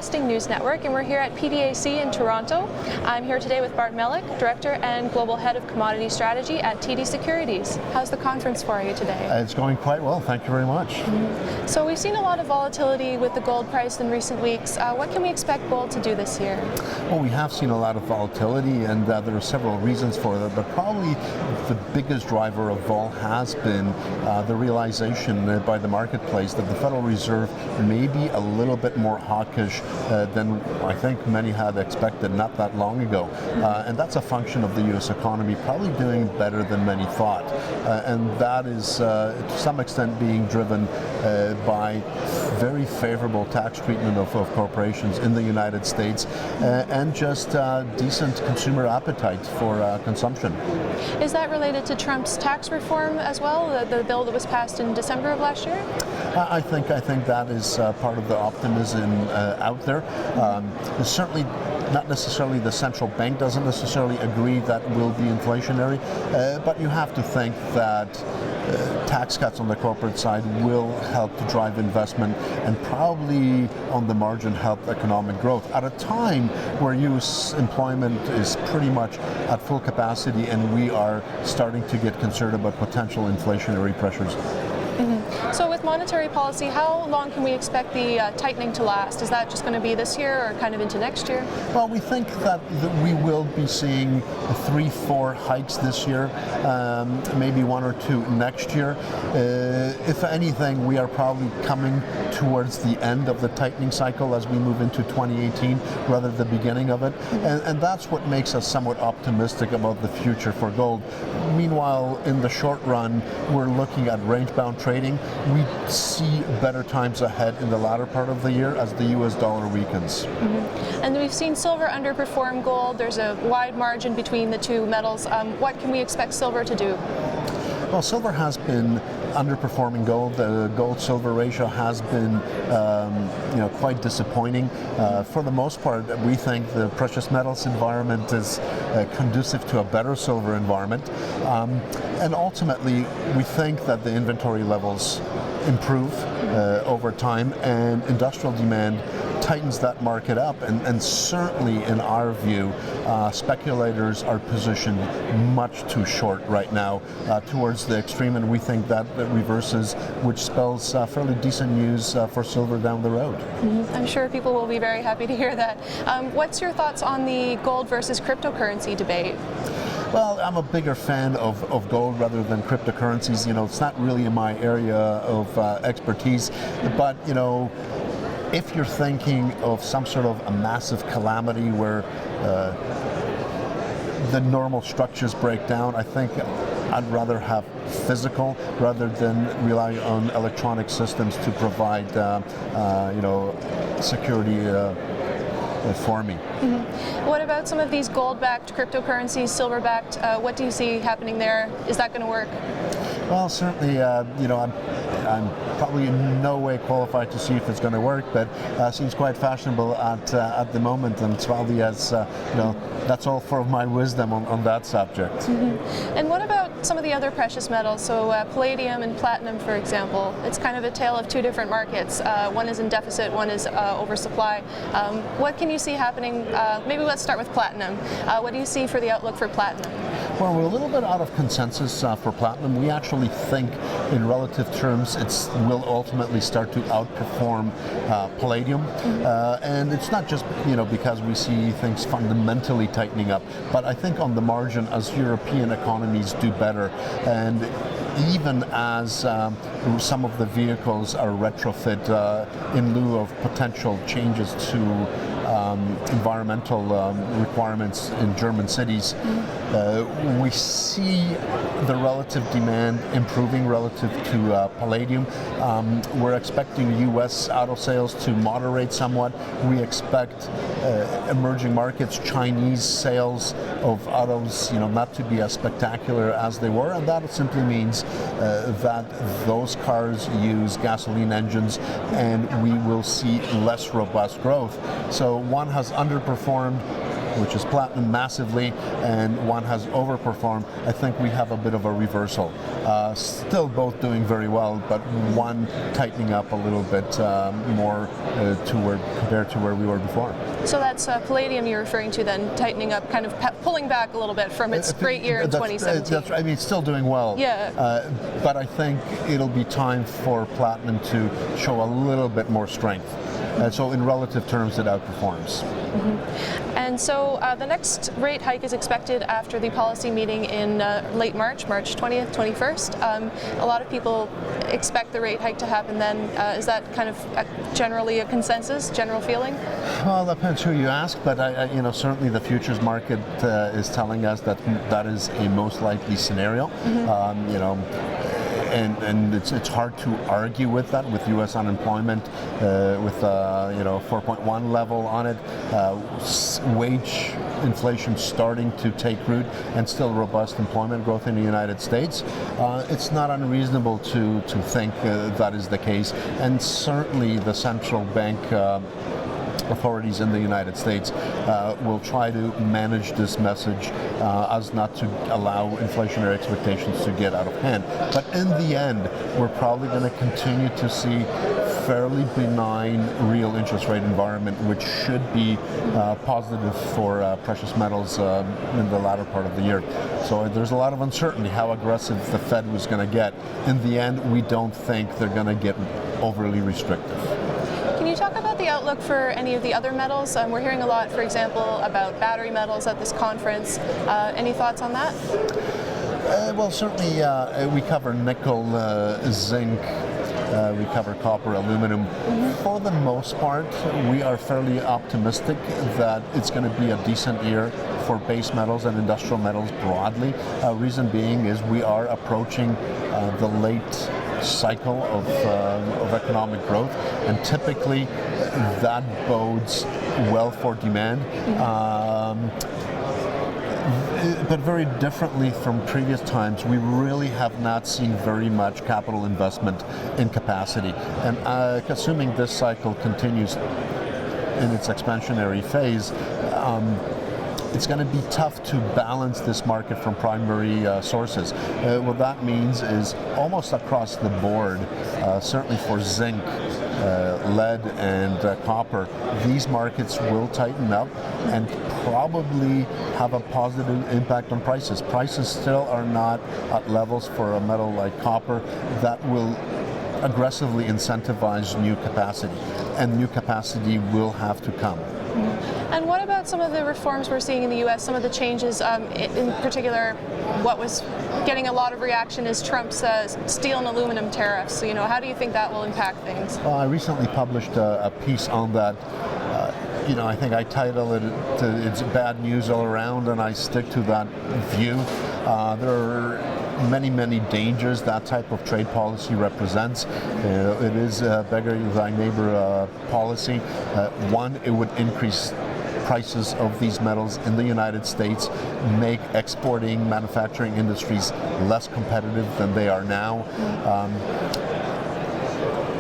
Investing News Network, and we're here at PDAC in Toronto. I'm here today with Bart Melek, Director and Global Head of Commodity Strategy at TD Securities. How's the conference for you today? It's going quite well, thank you very much. So we've seen a lot of volatility with the gold price in recent weeks. What can we expect gold to do this year? Well, we have seen a lot of volatility, and there are several reasons for that, but probably the biggest driver of vol has been the realization by the marketplace that the Federal Reserve may be a little bit more hawkish than I think many had expected not that long ago. And that's a function of the U.S. economy probably doing better than many thought. And that is to some extent being driven by very favorable tax treatment of corporations in the United States and just decent consumer appetite for consumption. Is that related to Trump's tax reform as well, the bill that was passed in December of last year? I think that is part of the optimism out there. Certainly not necessarily the central bank doesn't necessarily agree that will be inflationary, but you have to think that tax cuts on the corporate side will help to drive investment and probably on the margin help economic growth at a time where U.S. employment is pretty much at full capacity and we are starting to get concerned about potential inflationary pressures. So with monetary policy, how long can we expect the tightening to last? Is that just going to be this year or kind of into next year? Well, we think that we will be seeing 3-4 hikes this year, maybe 1 or 2 next year. If anything, we are probably coming towards the end of the tightening cycle as we move into 2018 rather than the beginning of it. And that's what makes us somewhat optimistic about the future for gold. Meanwhile, in the short run, we're looking at range-bound trading. We see better times ahead in the latter part of the year as the U.S. dollar weakens. And we've seen silver underperform gold. There's a wide margin between the two metals. What can we expect silver to do? Well, silver has been underperforming gold. The gold-silver ratio has been, quite disappointing. For the most part, we think the precious metals environment is conducive to a better silver environment. And ultimately, we think that the inventory levels improve over time, and industrial demand tightens that market up, and certainly in our view, speculators are positioned much too short right now towards the extreme, and we think that reverses, which spells fairly decent news for silver down the road. I'm sure people will be very happy to hear that. What's your thoughts on the gold versus cryptocurrency debate? Well, I'm a bigger fan of gold rather than cryptocurrencies. It's not really in my area of expertise, but if you're thinking of some sort of a massive calamity where the normal structures break down, I think I'd rather have physical rather than rely on electronic systems to provide, security for me. What about some of these gold-backed cryptocurrencies, silver-backed? What do you see happening there? Is that going to work? Well, certainly, I'm probably in no way qualified to see if it's going to work, but seems quite fashionable at the moment, and Svaldi has, that's all for my wisdom on that subject. And what about some of the other precious metals? So Palladium and platinum, for example. It's kind of a tale of two different markets. One is in deficit, one is oversupply. What can you see happening? Maybe let's start with platinum. What do you see for the outlook for platinum? Well, we're a little bit out of consensus for platinum. We actually think in relative terms it will ultimately start to outperform palladium. And it's not just because we see things fundamentally tightening up, but I think on the margin as European economies do better, and even as some of the vehicles are retrofit in lieu of potential changes to environmental requirements in German cities, we see the relative demand improving relative to palladium. We're expecting U.S. auto sales to moderate somewhat. We expect emerging markets, Chinese sales of autos, not to be as spectacular as they were, and that simply means that those cars use gasoline engines, and we will see less robust growth. So one has underperformed which is platinum massively, and one has overperformed, I think we have a bit of a reversal. Still both doing very well, but one tightening up a little bit more compared to where we were before. So that's Palladium you're referring to then, tightening up, kind of pulling back a little bit from its great year in 2017. That's right. I mean, it's still doing well. Yeah. But I think it'll be time for platinum to show a little bit more strength. So in relative terms, it outperforms. Mm-hmm. And so the next rate hike is expected after the policy meeting in late March 20th, 21st. A lot of people expect the rate hike to happen then. Is that kind of generally a consensus, general feeling? Well, it depends who you ask, but certainly the futures market is telling us that that is a most likely scenario. Mm-hmm. And it's hard to argue with that, with U.S. unemployment with 4.1 level on it, wage inflation starting to take root, and still robust employment growth in the United States. It's not unreasonable to think that is the case, and certainly the central bank authorities in the United States will try to manage this message as not to allow inflationary expectations to get out of hand. But in the end, we're probably going to continue to see fairly benign real interest rate environment, which should be positive for precious metals in the latter part of the year. So there's a lot of uncertainty how aggressive the Fed was going to get. In the end, we don't think they're going to get overly restrictive. Can you talk about the outlook for any of the other metals? We're hearing a lot, for example, about battery metals at this conference. Any thoughts on that? Well, certainly we cover nickel, zinc, we cover copper, aluminum. Mm-hmm. For the most part, we are fairly optimistic that it's going to be a decent year for base metals and industrial metals broadly. Reason being is we are approaching the late cycle of economic growth, and typically that bodes well for demand. But very differently from previous times, we really have not seen very much capital investment in capacity. And assuming this cycle continues in its expansionary phase, it's going to be tough to balance this market from primary sources. What that means is almost across the board, certainly for zinc, lead, and copper, these markets will tighten up and probably have a positive impact on prices. Prices still are not at levels for a metal like copper that will aggressively incentivize new capacity, and new capacity will have to come. And what about some of the reforms we're seeing in the U.S., some of the changes, in particular, what was getting a lot of reaction is Trump's steel and aluminum tariffs. So, how do you think that will impact things? Well, I recently published a piece on that. I think I titled it, "It's bad news all around," and I stick to that view. There are many dangers that type of trade policy represents. It is beggar thy neighbor policy. One, it would increase prices of these metals in the United States, make exporting manufacturing industries less competitive than they are now.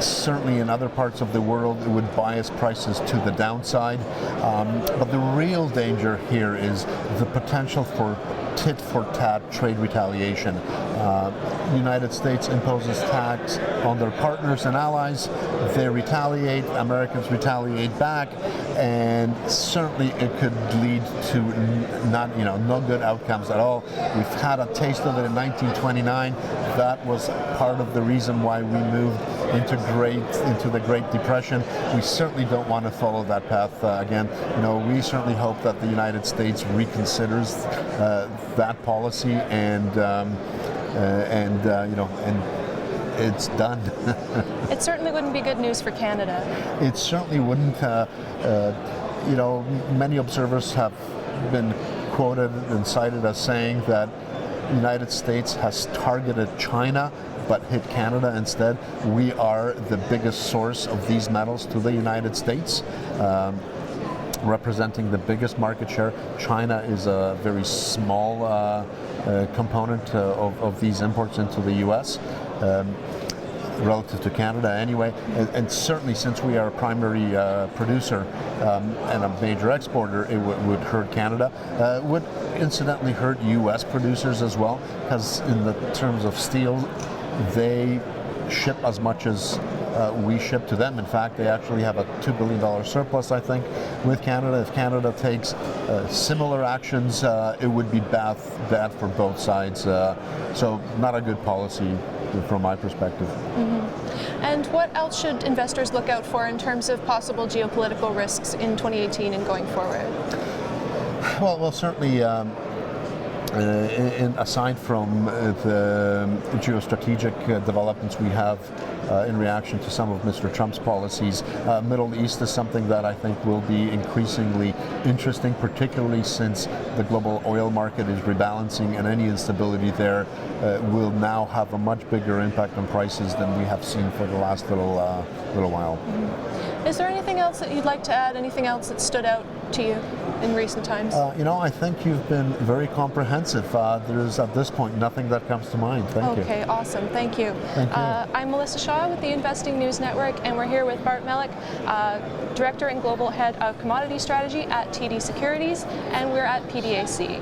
Certainly in other parts of the world, it would bias prices to the downside. But the real danger here is the potential for tit-for-tat trade retaliation. The United States imposes tax on their partners and allies. They retaliate, Americans retaliate back, and certainly it could lead to no good outcomes at all. We've had a taste of it in 1929. That was part of the reason why we moved into the Great Depression. We certainly don't want to follow that path again. We certainly hope that the United States reconsiders that policy and it's done. It certainly wouldn't be good news for Canada. It certainly wouldn't. Many observers have been quoted and cited as saying that the United States has targeted China but hit Canada instead. We are the biggest source of these metals to the United States, representing the biggest market share. China is a very small component of these imports into the U.S. relative to Canada anyway, and certainly since we are a primary producer and a major exporter, it would hurt Canada. Would incidentally hurt U.S. producers as well, because in the terms of steel, they ship as much as we ship to them. In fact, they actually have a $2 billion surplus, I think, with Canada. If Canada takes similar actions, it would be bad for both sides. So not a good policy from my perspective. Mm-hmm. And what else should investors look out for in terms of possible geopolitical risks in 2018 and going forward? Well, certainly. Aside from the geostrategic developments we have in reaction to some of Mr. Trump's policies, Middle East is something that I think will be increasingly interesting, particularly since the global oil market is rebalancing, and any instability there will now have a much bigger impact on prices than we have seen for the last little while. Mm-hmm. Is there anything else that you'd like to add? Anything else that stood out to you in recent times? I think you've been very comprehensive. There's at this point nothing that comes to mind. Thank you. Okay, awesome. Thank you. Thank you. I'm Melissa Shaw with the Investing News Network, and we're here with Bart Melek, Director and Global Head of Commodity Strategy at TD Securities, and we're at PDAC.